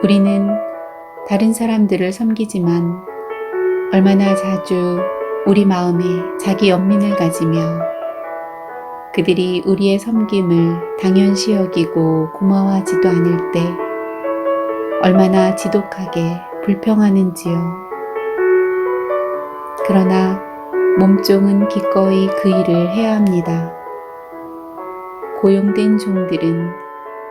우리는 다른 사람들을 섬기지만 얼마나 자주 우리 마음에 자기 연민을 가지며 그들이 우리의 섬김을 당연시 여기고 고마워하지도 않을 때 얼마나 지독하게 불평하는지요. 그러나 몸종은 기꺼이 그 일을 해야 합니다. 고용된 종들은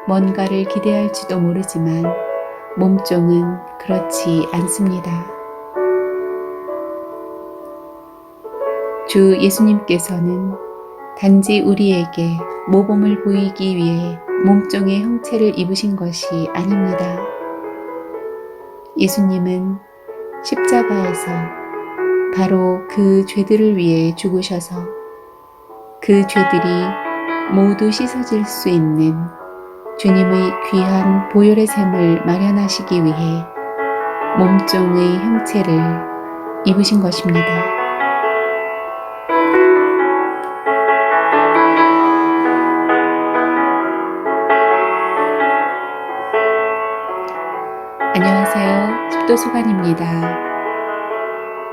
뭔가를 기대할지도 모르지만 몸종은 그렇지 않습니다. 주 예수님께서는 단지 우리에게 모범을 보이기 위해 몸종의 형체를 입으신 것이 아닙니다. 예수님은 십자가에서 바로 그 죄들을 위해 죽으셔서 그 죄들이 모두 씻어질 수 있는 주님의 귀한 보혈의 샘을 마련하시기 위해 몸종의 형체를 입으신 것입니다. 안녕하세요. 십도수관입니다.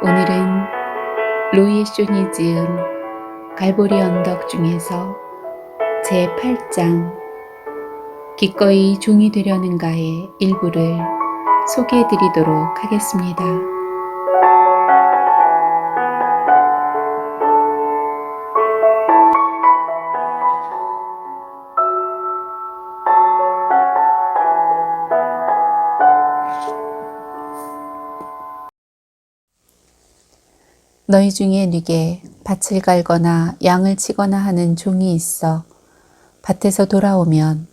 오늘은 로이 쇼니 지은 갈보리 언덕 중에서 제8장 기꺼이 종이 되려는가의 일부를 소개해 드리도록 하겠습니다. 너희 중에 누게 밭을 갈거나 양을 치거나 하는 종이 있어 밭에서 돌아오면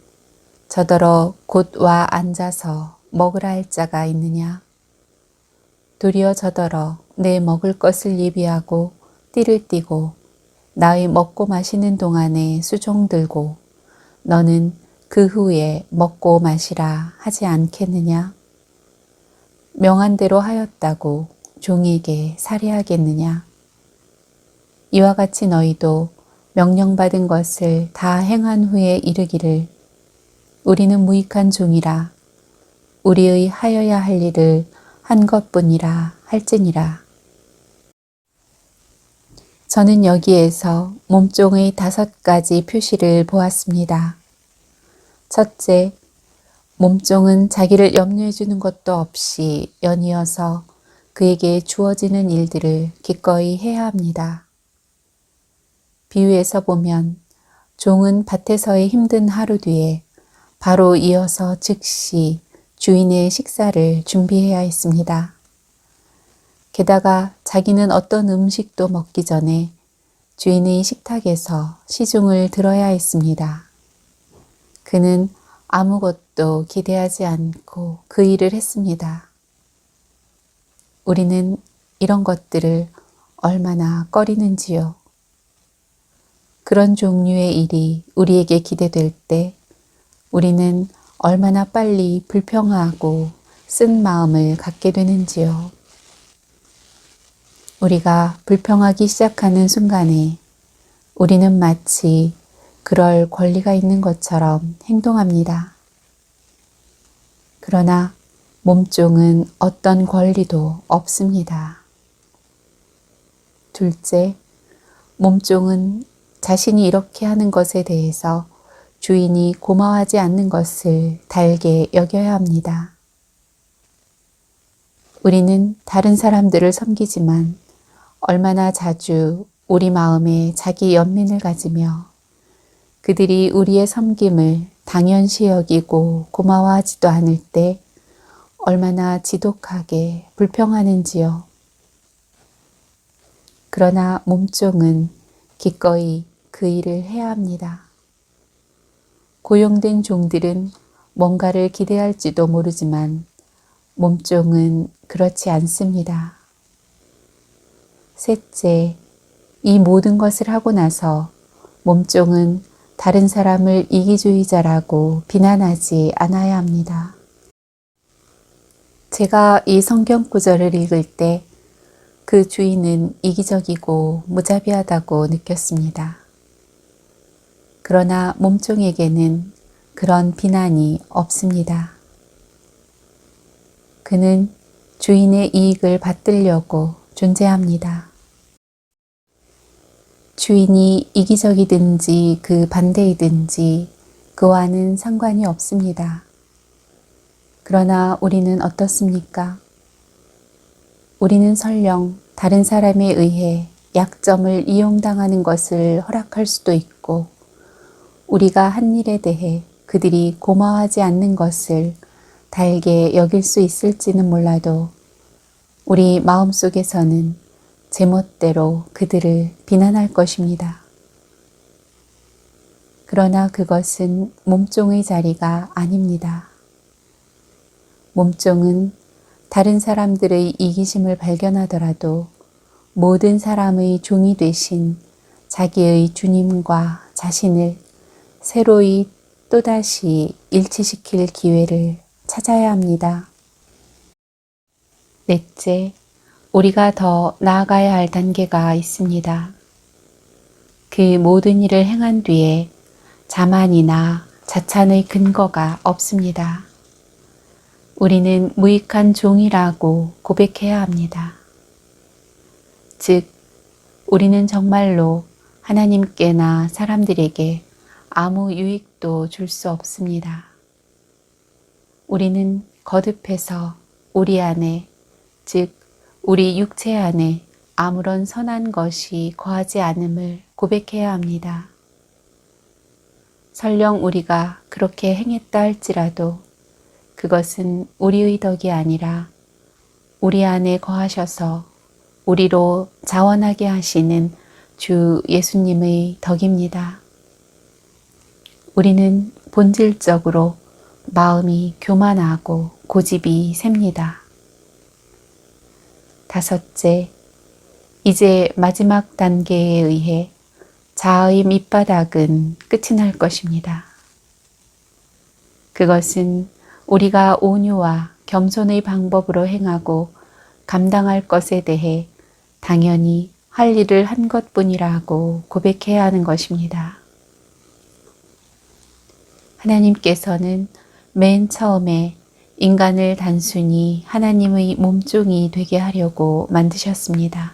저더러 곧 와 앉아서 먹으라 할 자가 있느냐? 도리어 저더러 내 먹을 것을 예비하고 띠를 띠고 나의 먹고 마시는 동안에 수종 들고 너는 그 후에 먹고 마시라 하지 않겠느냐? 명한 대로 하였다고 종에게 살해하겠느냐? 이와 같이 너희도 명령받은 것을 다 행한 후에 이르기를 우리는 무익한 종이라 우리의 하여야 할 일을 한 것뿐이라 할지니라. 저는 여기에서 몸종의 5가지 표시를 보았습니다. 첫째, 몸종은 자기를 염려해 주는 것도 없이 연이어서 그에게 주어지는 일들을 기꺼이 해야 합니다. 비유에서 보면 종은 밭에서의 힘든 하루 뒤에 바로 이어서 즉시 주인의 식사를 준비해야 했습니다. 게다가 자기는 어떤 음식도 먹기 전에 주인의 식탁에서 시중을 들어야 했습니다. 그는 아무것도 기대하지 않고 그 일을 했습니다. 우리는 이런 것들을 얼마나 꺼리는지요. 그런 종류의 일이 우리에게 기대될 때 우리는 얼마나 빨리 불평하고 쓴 마음을 갖게 되는지요. 우리가 불평하기 시작하는 순간에 우리는 마치 그럴 권리가 있는 것처럼 행동합니다. 그러나 몸종은 어떤 권리도 없습니다. 둘째, 몸종은 자신이 이렇게 하는 것에 대해서 주인이 고마워하지 않는 것을 달게 여겨야 합니다. 우리는 다른 사람들을 섬기지만 얼마나 자주 우리 마음에 자기 연민을 가지며 그들이 우리의 섬김을 당연시 여기고 고마워하지도 않을 때 얼마나 지독하게 불평하는지요. 그러나 몸종은 기꺼이 그 일을 해야 합니다. 고용된 종들은 뭔가를 기대할지도 모르지만 몸종은 그렇지 않습니다. 셋째, 이 모든 것을 하고 나서 몸종은 다른 사람을 이기주의자라고 비난하지 않아야 합니다. 제가 이 성경 구절을 읽을 때 그 주인은 이기적이고 무자비하다고 느꼈습니다. 그러나 몸종에게는 그런 비난이 없습니다. 그는 주인의 이익을 받들려고 존재합니다. 주인이 이기적이든지 그 반대이든지 그와는 상관이 없습니다. 그러나 우리는 어떻습니까? 우리는 설령 다른 사람에 의해 약점을 이용당하는 것을 허락할 수도 있고, 우리가 한 일에 대해 그들이 고마워하지 않는 것을 달게 여길 수 있을지는 몰라도 우리 마음속에서는 제멋대로 그들을 비난할 것입니다. 그러나 그것은 몸종의 자리가 아닙니다. 몸종은 다른 사람들의 이기심을 발견하더라도 모든 사람의 종이 되신 자기의 주님과 자신을 새로이 또다시 일치시킬 기회를 찾아야 합니다. 넷째, 우리가 더 나아가야 할 단계가 있습니다. 그 모든 일을 행한 뒤에 자만이나 자찬의 근거가 없습니다. 우리는 무익한 종이라고 고백해야 합니다. 즉, 우리는 정말로 하나님께나 사람들에게 아무 유익도 줄 수 없습니다. 우리는 거듭해서 우리 안에, 즉 우리 육체 안에 아무런 선한 것이 거하지 않음을 고백해야 합니다. 설령 우리가 그렇게 행했다 할지라도 그것은 우리의 덕이 아니라 우리 안에 거하셔서 우리로 자원하게 하시는 주 예수님의 덕입니다. 우리는 본질적으로 마음이 교만하고 고집이 셉니다. 다섯째, 이제 마지막 단계에 의해 자아의 밑바닥은 끝이 날 것입니다. 그것은 우리가 온유와 겸손의 방법으로 행하고 감당할 것에 대해 당연히 할 일을 한 것뿐이라고 고백해야 하는 것입니다. 하나님께서는 맨 처음에 인간을 단순히 하나님의 몸종이 되게 하려고 만드셨습니다.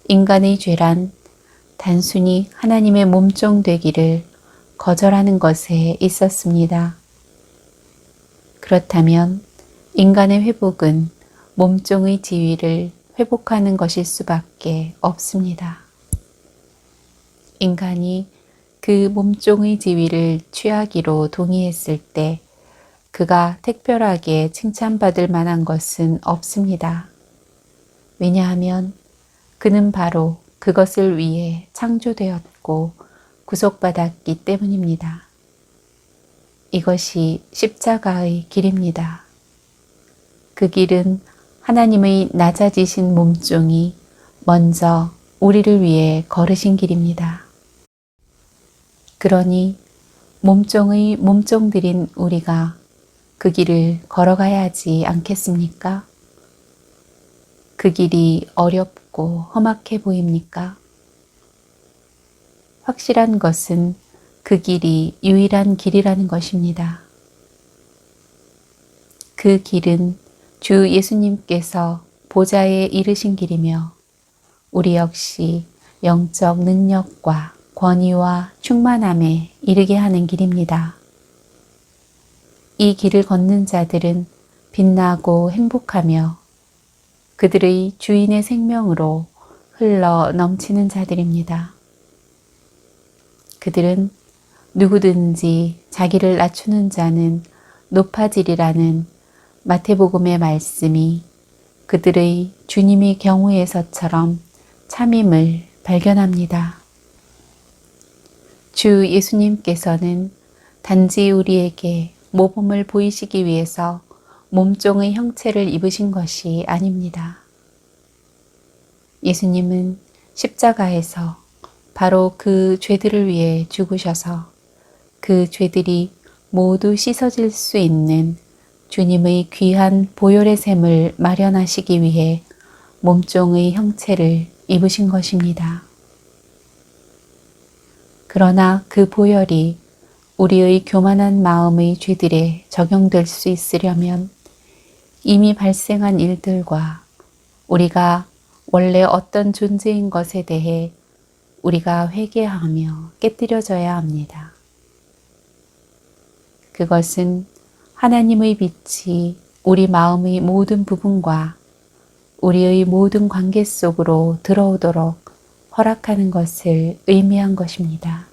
인간의 죄란 단순히 하나님의 몸종 되기를 거절하는 것에 있었습니다. 그렇다면 인간의 회복은 몸종의 지위를 회복하는 것일 수밖에 없습니다. 인간이 그 몸종의 지위를 취하기로 동의했을 때 그가 특별하게 칭찬받을 만한 것은 없습니다. 왜냐하면 그는 바로 그것을 위해 창조되었고 구속받았기 때문입니다. 이것이 십자가의 길입니다. 그 길은 하나님의 낮아지신 몸종이 먼저 우리를 위해 걸으신 길입니다. 그러니 몸종의 몸종들인 우리가 그 길을 걸어가야 하지 않겠습니까? 그 길이 어렵고 험악해 보입니까? 확실한 것은 그 길이 유일한 길이라는 것입니다. 그 길은 주 예수님께서 보좌에 이르신 길이며 우리 역시 영적 능력과 권위와 충만함에 이르게 하는 길입니다. 이 길을 걷는 자들은 빛나고 행복하며 그들의 주인의 생명으로 흘러 넘치는 자들입니다. 그들은 누구든지 자기를 낮추는 자는 높아지리라는 마태복음의 말씀이 그들의 주님의 경우에서처럼 참임을 발견합니다. 주 예수님께서는 단지 우리에게 모범을 보이시기 위해서 몸종의 형체를 입으신 것이 아닙니다. 예수님은 십자가에서 바로 그 죄들을 위해 죽으셔서 그 죄들이 모두 씻어질 수 있는 주님의 귀한 보혈의 샘을 마련하시기 위해 몸종의 형체를 입으신 것입니다. 그러나 그 보혈이 우리의 교만한 마음의 죄들에 적용될 수 있으려면 이미 발생한 일들과 우리가 원래 어떤 존재인 것에 대해 우리가 회개하며 깨뜨려져야 합니다. 그것은 하나님의 빛이 우리 마음의 모든 부분과 우리의 모든 관계 속으로 들어오도록 허락하는 것을 의미한 것입니다.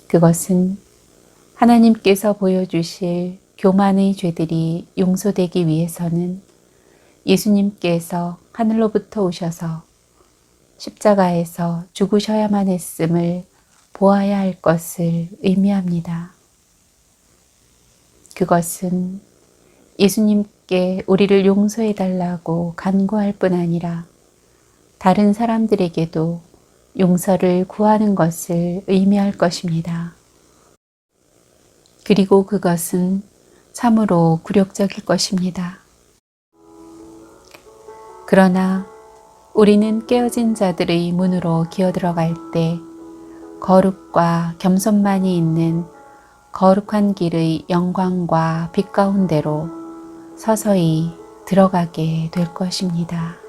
그것은 하나님께서 보여주실 교만의 죄들이 용서되기 위해서는 예수님께서 하늘로부터 오셔서 십자가에서 죽으셔야만 했음을 보아야 할 것을 의미합니다. 그것은 예수님께 우리를 용서해 달라고 간구할 뿐 아니라 다른 사람들에게도 용서를 구하는 것을 의미할 것입니다. 그리고 그것은 참으로 굴욕적일 것입니다. 그러나 우리는 깨어진 자들의 문으로 기어들어갈 때 거룩과 겸손만이 있는 거룩한 길의 영광과 빛 가운데로 서서히 들어가게 될 것입니다.